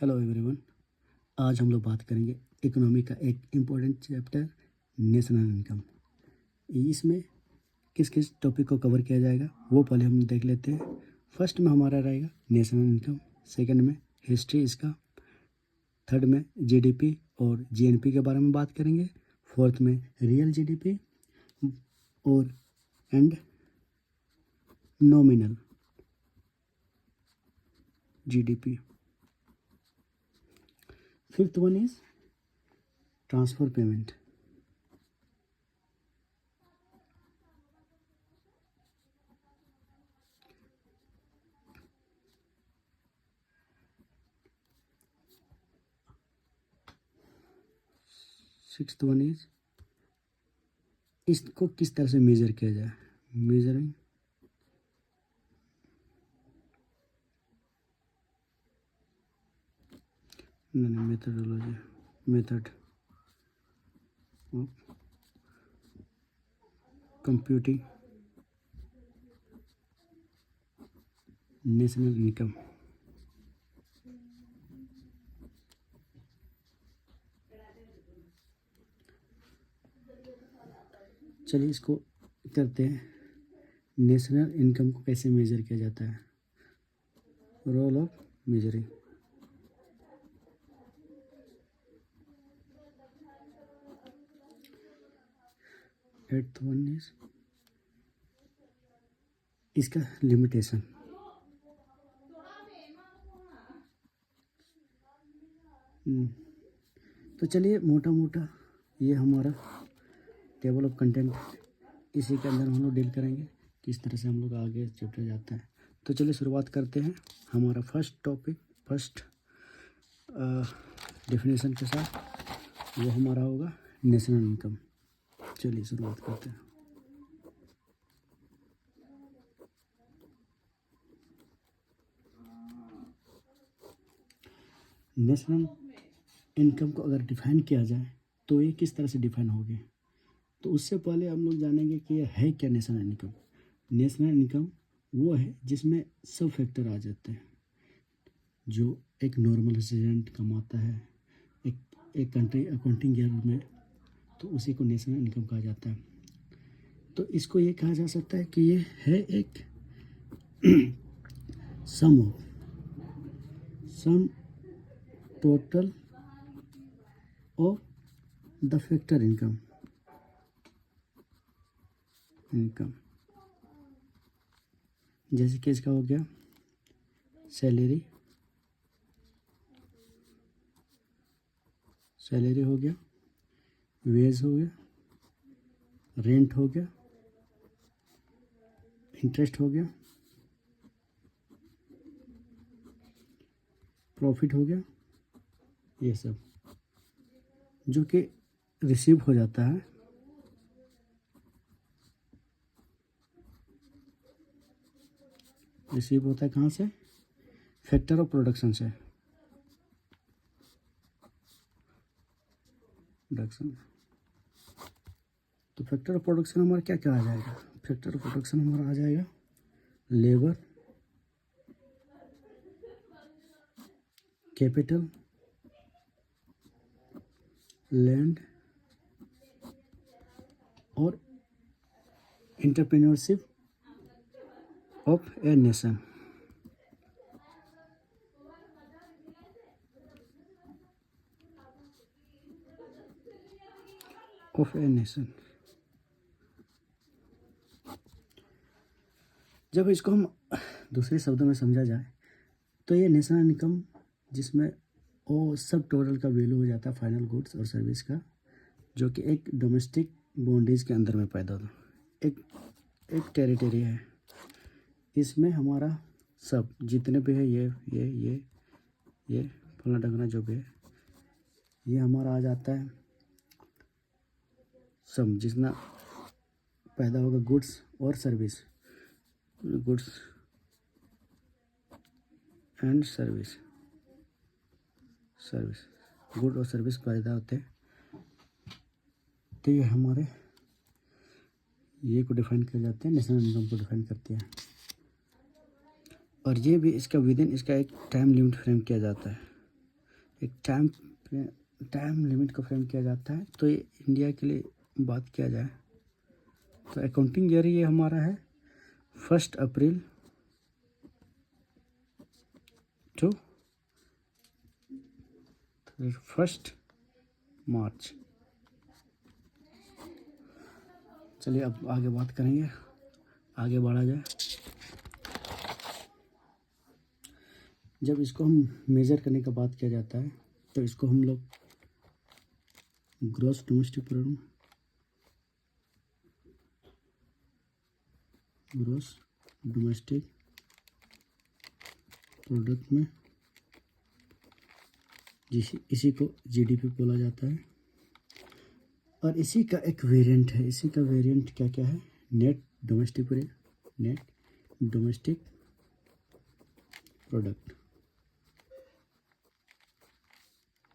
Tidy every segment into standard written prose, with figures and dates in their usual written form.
Hello everyone. आज हम लोग बात करेंगे इकोनॉमी का एक इम्पोर्टेंट चैप्टर नेशनल इनकम। इसमें किस किस टॉपिक को कवर किया जाएगा वो पहले हम देख लेते हैं। फर्स्ट में हमारा रहेगा नेशनल इनकम, सेकंड में हिस्ट्री इसका, थर्ड में जीडीपी और जीएनपी के बारे में बात करेंगे, फोर्थ में रियल जीडीपी और and nominal GDP. Fifth one is transfer payment. Sixth one is इसको किस तरह से मेजर किया जाए, measuring methodology, method of computing national income. चलिए इसको करते हैं। नेशनल इनकम को कैसे मेजर किया जाता है, role of measuring. Eighth one is इसका लिमिटेशन। तो चलिए मोटा मोटा ये हमारा टेबल ऑफ कंटेंट, इसी के अंदर हम लोग डील करेंगे किस तरह से हम लोग आगे चैप्टर जाते हैं। तो चलिए शुरुआत करते हैं हमारा फर्स्ट टॉपिक, फर्स्ट डेफिनेशन के साथ। वो हमारा होगा नेशनल इनकम। चलिए शुरुआत करते हैं। नेशनल इनकम को अगर डिफाइन किया जाए तो ये किस तरह से डिफाइन होगी, तो उससे पहले हम लोग जानेंगे कि ये है क्या नेशनल इनकम। नेशनल इनकम वो है जिसमें सब फैक्टर आ जाते हैं जो एक नॉर्मल रेजिडेंट कमाता है एक कंट्री अकाउंटिंग ईयर में, तो उसी को नेशनल इनकम कहा जाता है। तो इसको ये कहा जा सकता है कि ये है एक सम total of the factor income. जैसे कि इसका हो गया सैलरी हो गया, वेज हो गया, रेंट हो गया, इंटरेस्ट हो गया, प्रॉफिट हो गया, ये सब जो कि रिसीव हो जाता है रिसीव होता है कहाँ से, फैक्टर ऑफ प्रोडक्शन से। तो फैक्टर ऑफ प्रोडक्शन हमारा क्या क्या आ जाएगा, फैक्टर ऑफ प्रोडक्शन हमारा आ जाएगा लेबर, कैपिटल, लैंड और एंटरप्रेन्योरशिप ऑफ ए नेशन। जब इसको हम दूसरे शब्दों में समझा जाए तो ये नेशनल इनकम जिसमें वो सब टोटल का वैल्यू हो जाता है फाइनल गुड्स और सर्विस का, जो कि एक डोमेस्टिक बाउंड्रीज के अंदर में पैदा होता है। एक टेरिटरी है, इसमें हमारा सब जितने भी है ये फला डंगना जो भी है ये हमारा आ जाता है। सब जितना पैदा होगा गुड्स और service, goods and service good और सर्विस पैदा होते हैं। तो ये हमारे ये को डिफाइन किया जाते हैं, नेशनल इनकम को डिफाइन करते हैं। और ये भी इसका विदिन इसका एक टाइम लिमिट फ्रेम किया जाता है। एक टाइम लिमिट को फ्रेम किया जाता है। तो ये इंडिया के लिए बात किया जाए तो अकाउंटिंग ईयर ये हमारा है 1 अप्रैल टू 1 मार्च। चलिए अब आगे बात करेंगे, आगे बढ़ा जाए। जब इसको हम मेज़र करने का बात किया जाता है तो इसको हम लोग gross domestic product, gross domestic product में इसी को जीडीपी बोला जाता है। और इसी का एक वेरिएंट है, इसी का वेरिएंट क्या क्या है, नेट डोमेस्टिक प्रोडक्ट,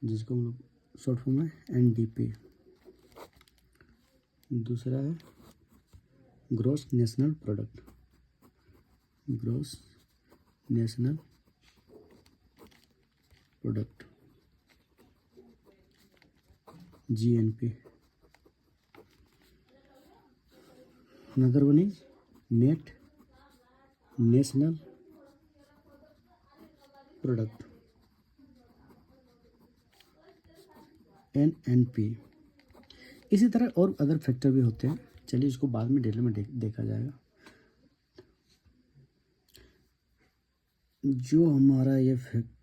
जिसको हम लोग शॉर्ट फॉर्म में एनडीपी। दूसरा है gross national product, gross national product GNP. Another one is net national product NNP. इसी तरह और अदर फैक्टर भी होते हैं, चलिए इसको बाद में डिटेल में देखा जाएगा। जो हमारा ये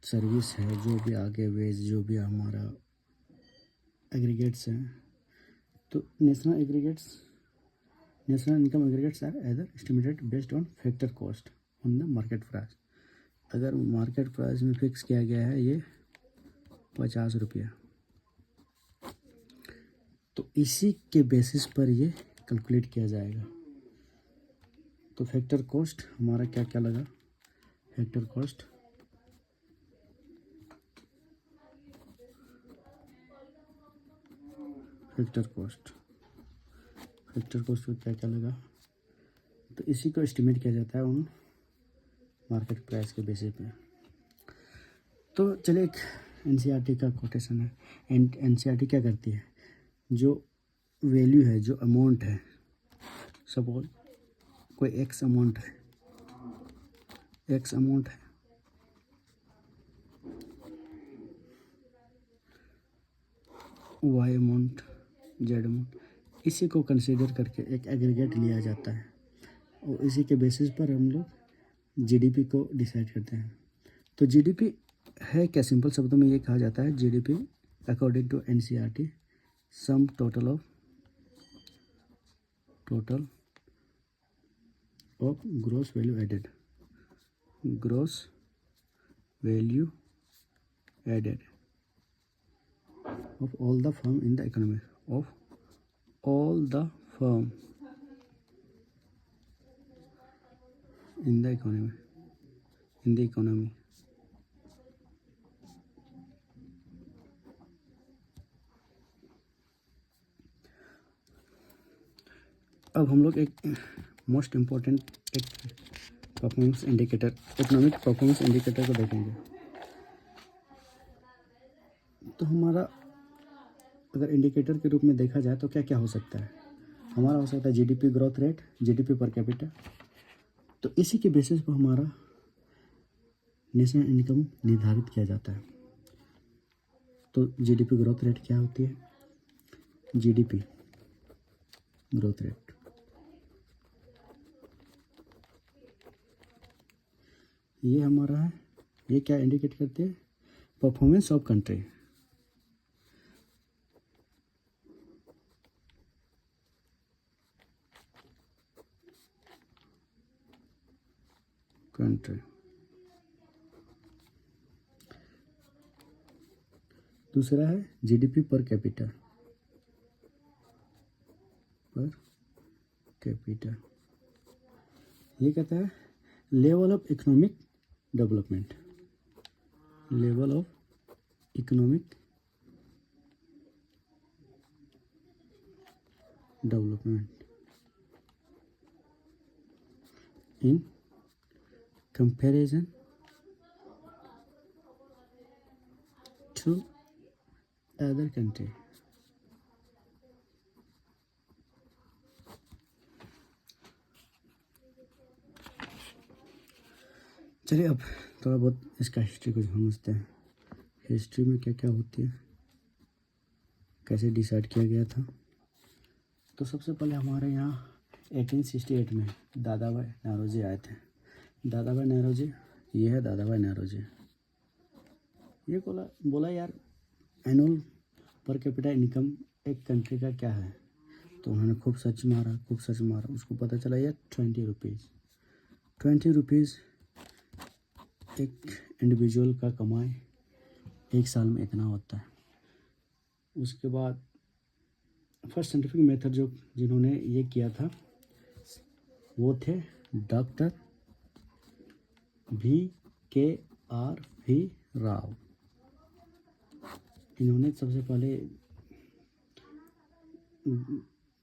सर्विस है, जो भी आगे वेज, जो भी हमारा एग्रीगेट्स हैं, तो national income aggregates are either estimated based on factor cost on the market price. अगर मार्केट प्राइस में फिक्स किया गया है ये 50 रुपया, तो इसी के बेसिस पर ये कैलकुलेट किया जाएगा। तो फैक्टर कॉस्ट हमारा क्या क्या लगा, फैक्टर कॉस्ट को क्या क्या लगा, तो इसी को एस्टिमेट किया जाता है उन मार्केट प्राइस के बेसिस पे। तो चलिए एक एनसीईआरटी का कोटेशन है। एनसीईआरटी क्या करती है, जो वैल्यू है, जो अमाउंट है, सपोज कोई एक्स अमाउंट है, वाई अमाउंट, जेड अमाउंट, इसी को कंसीडर करके एक एग्रीगेट लिया जाता है और इसी के बेसिस पर हम लोग जीडीपी को डिसाइड करते हैं। तो जीडीपी है क्या, सिंपल शब्दों में ये कहा जाता है, GDP according to NCERT sum total of gross value added of all the firm in the economy, of all the firm in the economy, अब हम लोग एक मोस्ट इम्पोर्टेंट एक performance indicator, economic performance indicator को देखेंगे। तो हमारा अगर इंडिकेटर के रूप में देखा जाए तो क्या क्या हो सकता है, हमारा हो सकता है GDP growth rate, GDP per capita. तो इसी के बेसिस पर हमारा नेशनल इनकम निर्धारित किया जाता है। तो जीडीपी ग्रोथ रेट क्या होती है, जीडीपी ग्रोथ रेट ये हमारा है, ये क्या इंडिकेट करते हैं, परफॉर्मेंस ऑफ कंट्री। दूसरा है जीडीपी पर कैपिटा, ये कहता है level of economic development, in comparison to other country. चलिए अब थोड़ा बहुत इसका हिस्ट्री को समझते हैं। हिस्ट्री में क्या क्या होती है, कैसे डिसाइड किया गया था। तो सबसे पहले हमारे यहाँ 1868 में दादा भाई नौरोजी आए थे। दादा भाई नौरोजी, ये है दादा भाई नौरोजी। ये बोला यार एनुअल पर कैपिटा इनकम एक कंट्री का क्या है। तो उन्होंने खूब सर्च मारा, उसको पता चला यार 20 रुपीज़ एक इंडिविजुअल का कमाई एक साल में इतना होता है। उसके बाद फर्स्ट साइंटिफिक मेथड जिन्होंने ये किया था वो थे डॉक्टर V.K.R.V. राव। इन्होंने सबसे पहले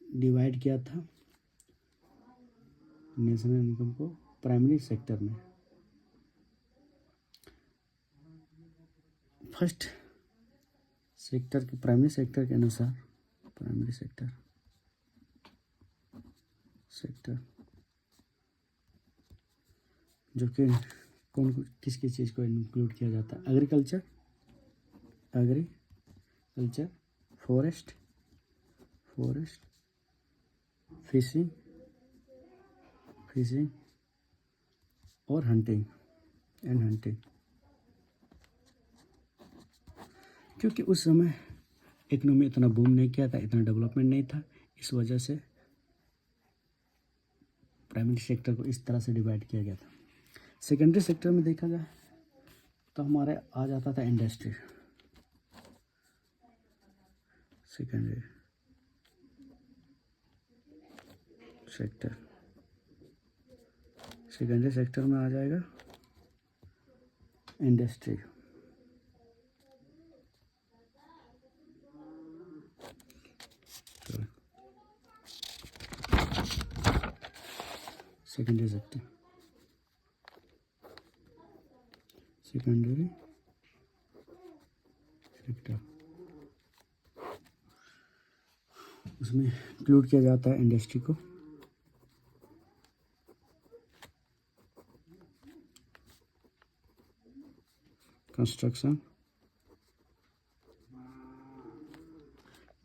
डिवाइड किया था नेशनल इनकम को प्राइमरी सेक्टर में। फर्स्ट सेक्टर के प्राइमरी सेक्टर के अनुसार प्राइमरी सेक्टर जो कि किस चीज़ को इंक्लूड किया जाता है, एग्रीकल्चर, फॉरेस्ट, फिशिंग और हंटिंग। क्योंकि उस समय इकोनॉमी इतना बूम नहीं किया था, इतना डेवलपमेंट नहीं था, इस वजह से प्राइमरी सेक्टर को इस तरह से डिवाइड किया गया था। सेकेंडरी सेक्टर में देखा जाए तो हमारे आ जाता था इंडस्ट्री। सेकेंडरी सेक्टर में आ जाएगा इंडस्ट्री। सेकेंडरी सेक्टर उसमें इंक्लूड किया जाता है इंडस्ट्री को। Construction,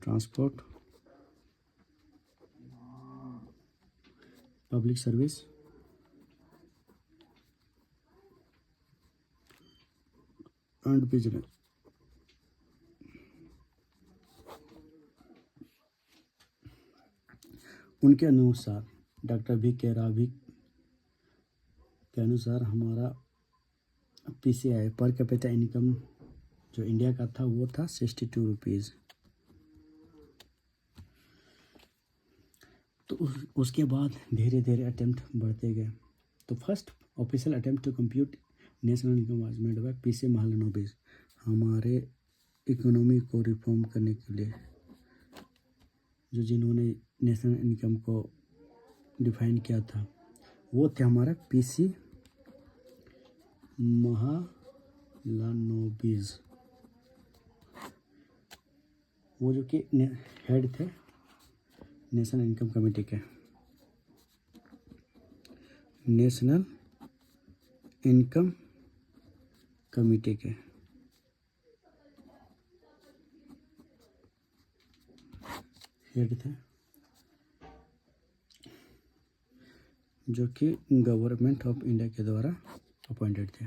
transport, public service, and business. उनके अनुसार डॉक्टर V.K. राव के अनुसार हमारा PCI पर कैपिटा इनकम जो इंडिया का था वो था 62 रुपीज़। तो उसके बाद धीरे धीरे अटेम्प्ट बढ़ते गए। तो first official attempt to compute national income was made by P.C. Mahalanobis. हमारे इकोनॉमी को रिफॉर्म करने के लिए जिन्होंने नेशनल इनकम को डिफाइन किया था वो थे हमारा P.C. महालनोबिस। वो जो कि हेड थे नेशनल इनकम कमेटी के। नेशनल इनकम कमेटी के हेड थे, जो कि गवर्नमेंट ऑफ इंडिया के द्वारा अपॉइंटेड थे।